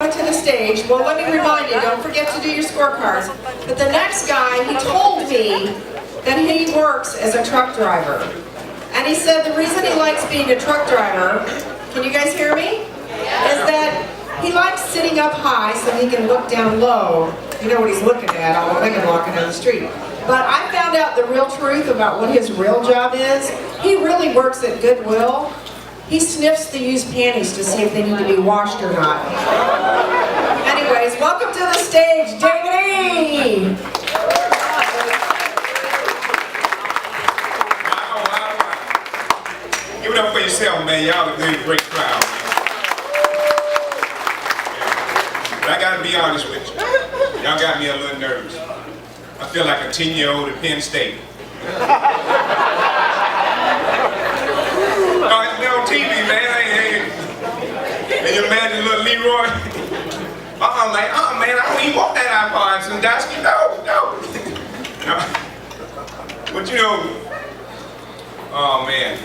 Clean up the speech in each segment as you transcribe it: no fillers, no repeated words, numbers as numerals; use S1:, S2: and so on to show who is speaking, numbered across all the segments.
S1: To the stage. Well, let me remind you, don't forget to do your scorecards. But the next guy, he told me that he works as a truck driver. And he said the reason he likes being a truck driver, can you guys hear me? Is that he likes sitting up high so he can look down low. You know what he's looking at, all the women walking down the street. But I found out the real truth about what his real job is. He really works at Goodwill. He sniffs the used panties to see if they need to be washed or not. Anyways, welcome to the stage, David.
S2: Wow. Give it up for yourself, man. Y'all are a great crowd. But I gotta be honest with you. Y'all got me a little nervous. I feel like a 10-year-old at Penn State. Oh, it's been on TV, man. And you imagine little Leroy? Man, I don't even want that iPod. Sandusky, no. But you know, oh man.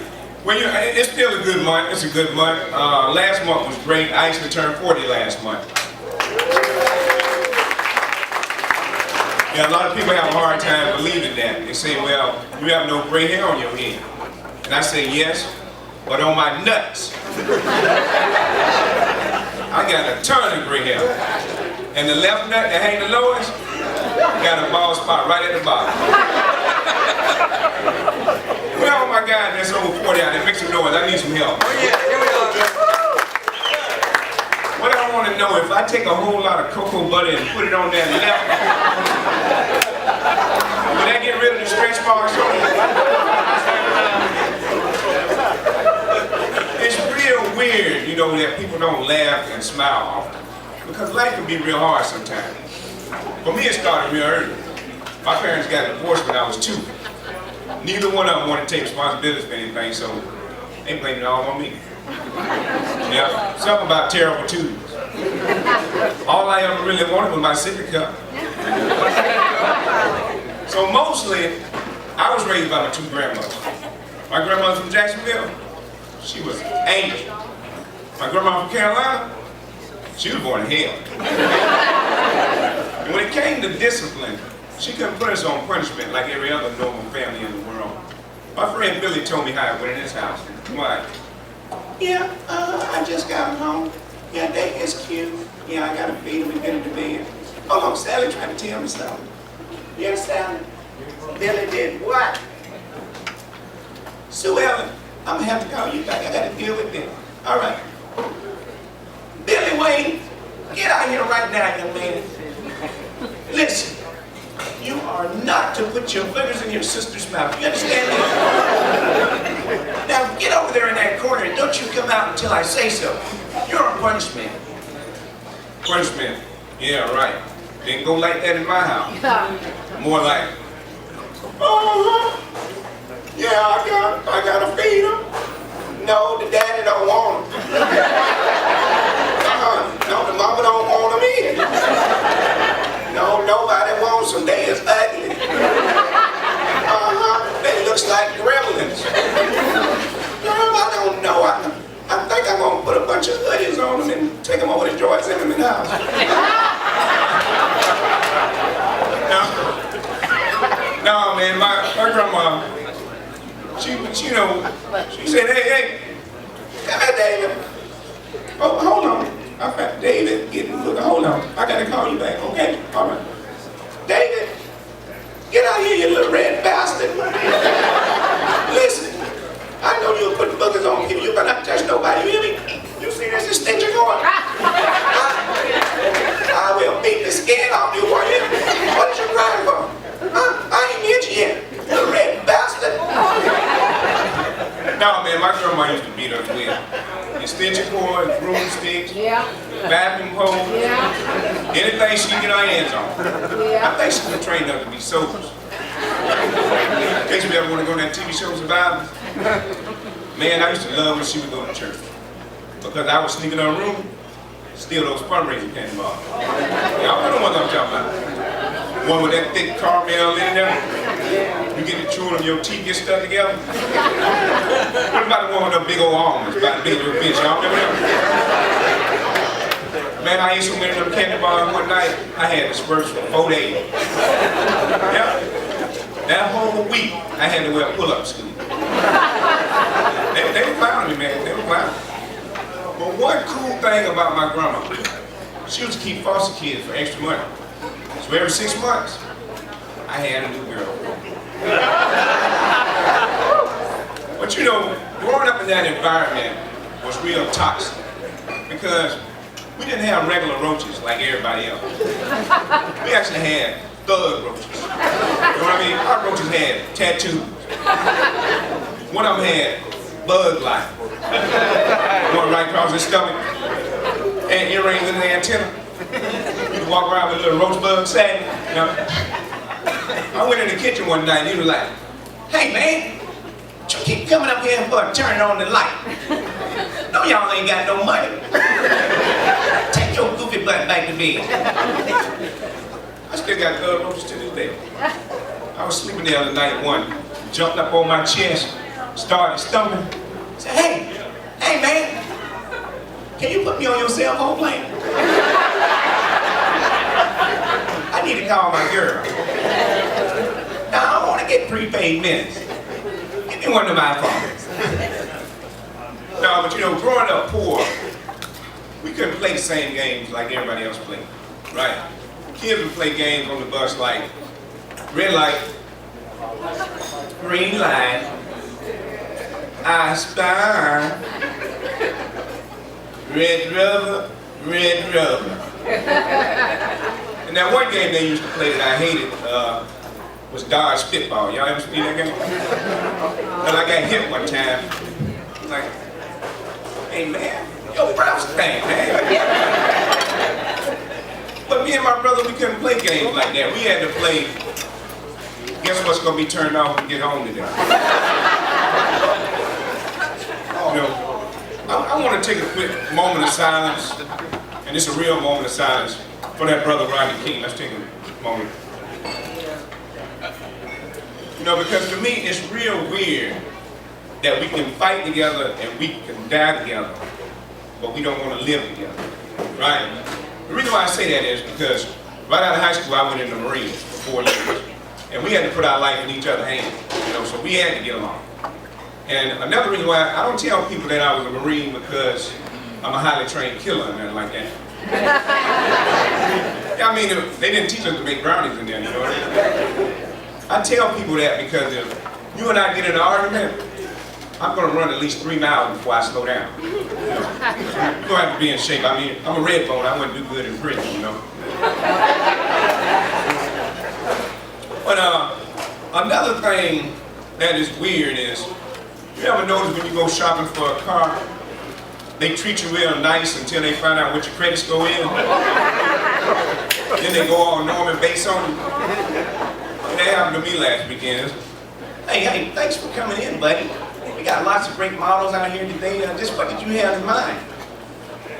S2: Well, it's still a good month. It's a good month. Last month was great. I actually turned 40 last month. Yeah, a lot of people have a hard time believing that. They say, well, you have no gray hair on your head. And I say, yes, but on my nuts. I got a ton of gray hair. And the left nut that hangs the lowest, got a bald spot right at the bottom. Well, oh my God, that's over 40 out there. Make some noise. I need some help. Oh yeah, here we go. What I want to know, if I take a whole lot of cocoa butter and put it on that left, will that get rid of the stretch marks on it? It's real weird, you know, that people don't laugh and smile often. Because life can be real hard sometimes. For me, it started real early. My parents got divorced when I was 2. Neither one of them wanted to take responsibility for anything, so they blamed it all on me. Yeah, something about terrible twos. All I ever really wanted was my sippy cup. So mostly, I was raised by my 2 grandmothers. My grandmother from Jacksonville, she was an angel. My grandma from Carolina, she was born in hell. And when it came to discipline, she couldn't put us on punishment like every other normal family in the world. My friend Billy told me how it went in his house. Why? Yeah, I just got home. Yeah, they is cute. Yeah, I gotta feed him and get him to bed. Hold on, Sally trying to tell me something. Yeah, Sally. Billy did what? Sue Ellen, I'm gonna have to call you back. I gotta deal with them. All right. Billy Wayne, get out here right now, young man. Listen, you are not to put your fingers in your sister's mouth. You understand that? Now get over there in that corner and don't you come out until I say so. You're on punishment. Punishment? Yeah, right. Didn't go like that in my house. More like, yeah, I gotta feed him. No, the daddy don't want him. No, the mama don't want him either. No, nobody wants them. They is ugly. They looks like gremlins. No, I don't know. I think I'm gonna put a bunch of hoodies on them and take them over to Joyce Zimmerman's house. No, man, my grandma, she said, hey, come here, David. Oh, hold on. I found David getting, hold on. I gotta call you back, okay? All right. David, get out here, you little red bastard. Listen, I know you'll put boogers on me. You better not touch nobody, you hear me? You see this extension going? I will beat the skin off you, boy. What did you crying for? I ain't hit you yet, you red bastard. No, man, my grandma used to beat us with extension cords, broomsticks, vacuum hose, anything she can get her hands on. I think she was trained up to be soldiers. In case you ever want to go to that TV show Survivors, man, I used to love when she would go to church. Because I would sneak in her room, steal those fundraising candy bars. Y'all know the ones I'm talking about. One with that thick caramel in there. You get to chewing them, your teeth get stuck together. What about the one with them big old almonds? About the big little bitch, y'all remember them? Man, I ate so many of them candy bars one night, I had the spurts for 4 days. Yeah. That whole week, I had to wear pull-up shoes. They were clowning me, man. They were clowning. But one cool thing about my grandma, she used to keep foster kids for extra money. So every 6 months, I had a new girl. But you know, growing up in that environment was real toxic because we didn't have regular roaches like everybody else. We actually had thug roaches. You know what I mean? Our roaches had tattoos. One of them had bug life. Going right across his stomach. And earrings in the antenna. You could walk around with a little roach bug sagging. You know? I went in the kitchen one night and he was like, "Hey man, you keep coming up here for turning on the light. No, y'all ain't got no money. Take your goofy butt back to bed." I still got thug roaches to this day. I was sleeping the other night, one jumped up on my chest, started stumbling. Said, hey man, can you put me on your cell phone plan? I need to call my girl. Now I want to get prepaid minutes. Give me one of my phones. No, but you know, growing up poor, we couldn't play the same games like everybody else played, right? Kids would play games on the bus like red light, green light, I spy, red rubber, red rubber. And that one game they used to play that I hated was Dodge Spitball. Y'all ever seen that game? Well, I got hit one time. I was like, "Hey man, your breath stank, man." But me and my brother, we couldn't play games like that. We had to play, guess what's gonna be turned off when we get home today? You know, I want to take a quick moment of silence, and it's a real moment of silence for that brother Rodney King. Let's take a moment. You know, because to me, it's real weird that we can fight together and we can die together, but we don't want to live together, right? The reason why I say that is because right out of high school, I went in the Marines for 4 years, and we had to put our life in each other's hands, you know, so we had to get along. And another reason why I don't tell people that I was a Marine because I'm a highly trained killer and nothing like that. I mean, they didn't teach us to make brownies in there, you know. I tell people that because if you and I get in an argument, I'm going to run at least 3 miles before I slow down. You know? You don't have to be in shape. I mean, I'm a red bone. I wouldn't do good in prison, you know. But another thing that is weird is, you ever notice when you go shopping for a car, they treat you real nice until they find out what your credit score is. Then they go all Norman base on you. And that happened to me last weekend. Hey, thanks for coming in, buddy. We got lots of great models out here today. Just what did you have in mind?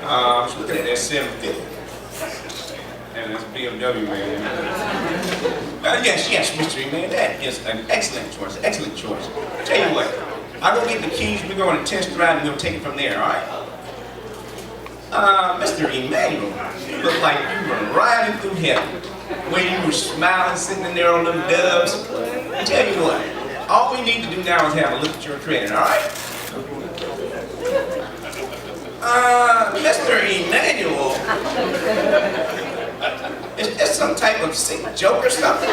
S2: I was looking at that 750. And that's a BMW, man. Yes, Mr. Man, that is an excellent choice, excellent choice. Tell you what, I'll go get the keys, we're going to test drive and we'll take it from there, all right? Mr. Emanuel, you look like you were riding through heaven. When you were smiling, sitting in there on them dubs. Tell you what, all we need to do now is have a look at your credit, all right? Mr. Emanuel, is this some type of sick joke or something?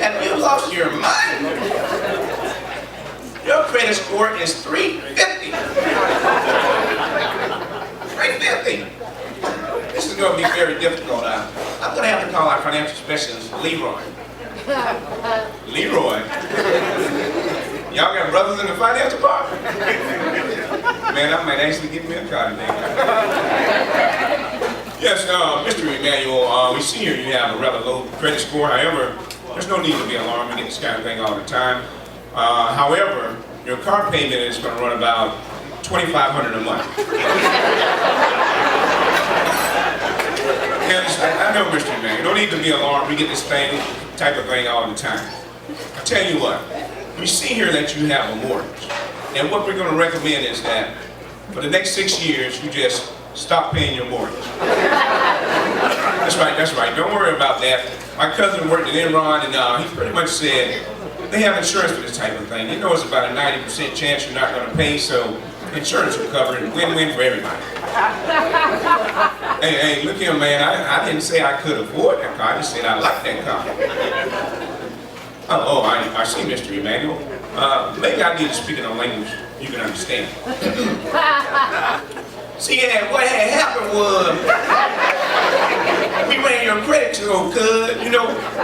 S2: Have you lost your mind? Your credit score is 350. 350. This is going to be very difficult. I'm going to have to call our financial specialist, Leroy. Leroy? Y'all got brothers in the finance department? Man, I might actually get me a car today. Yes, Mr. Emanuel, we see here you have a rather low credit score. However, there's no need to be alarmed. We get this kind of thing all the time. However, your car payment is going to run about $2,500 a month. Yes, I know, Mr. Emanuel. You don't need to be alarmed. We get this type of thing all the time. I tell you what, we see here that you have a mortgage. And what we're going to recommend is that For the next 6 years, you just stop paying your mortgage. That's right. Don't worry about that. My cousin worked at Enron, and he pretty much said, they have insurance for this type of thing. They know it's about a 90% chance you're not going to pay, so insurance will cover it. Win-win for everybody. Hey, look here, man. I didn't say I could afford that car. I just said I like that car. I see, Mr. Emanuel. Maybe I need to speak in a language you can understand. See, what had happened was, we ran your credit score, cuz, and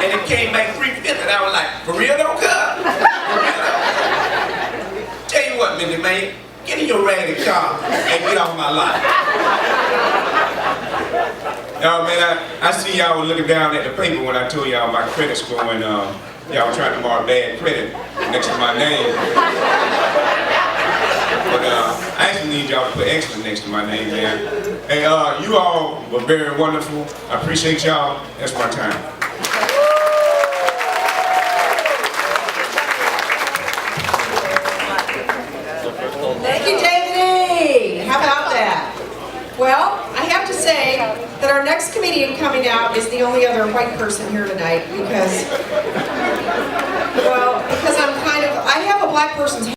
S2: it came back 350, and I was like, for real though, cuz? For real though? Tell you what, Mindy, man, get in your ragged car and get off my lot. Y'all, man, I see y'all were looking down at the paper when I told y'all my credit score, and y'all were trying to mark bad credit next to my name. But I actually need y'all to put excellent next to my name, man. Hey, you all were very wonderful. I appreciate y'all. That's my time.
S1: Thank you, David E. How about that? Well, I have to say that our next comedian coming out is the only other white person here tonight because I have a black person's